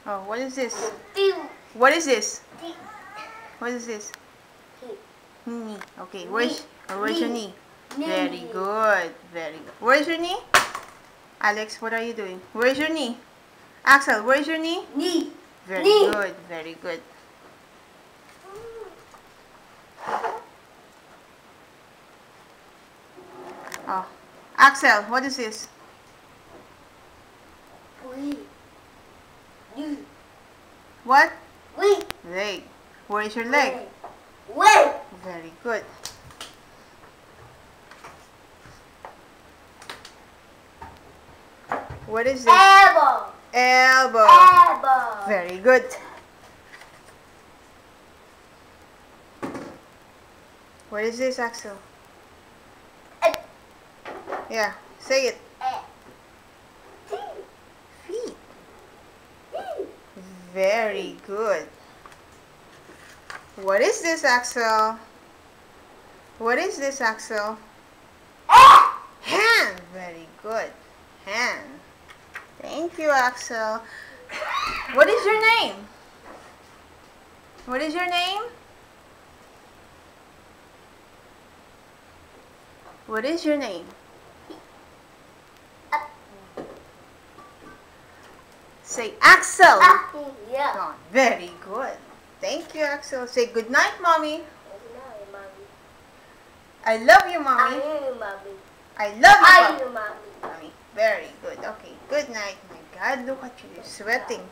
Oh, what is this? Pew. What is this? T. What is this? T. Knee. Okay, where's your knee? Knee. Very good. Very good. Where's your knee? Alex, what are you doing? Where's your knee? Axel, where's your knee? Knee. Very Knee. good. Very good. Oh, Axel, what is this? We. You. What? We. Leg. Where is your leg? Wait. Very good. What is this? Elbow. Elbow. Elbow. Very good. What is this, Axel? Yeah, say it. Feet. Very good. What is this, Axel? What is this, Axel? Hand. Very good. Hand. Thank you, Axel. What is your name? What is your name? What is your name? Say Axel. Yeah. Oh, very good. Thank you, Axel. Say good night, Mommy. I love you, Mommy. I love you, Mommy. Mommy. Very good. Okay, good night. My God, look at you. You're sweating.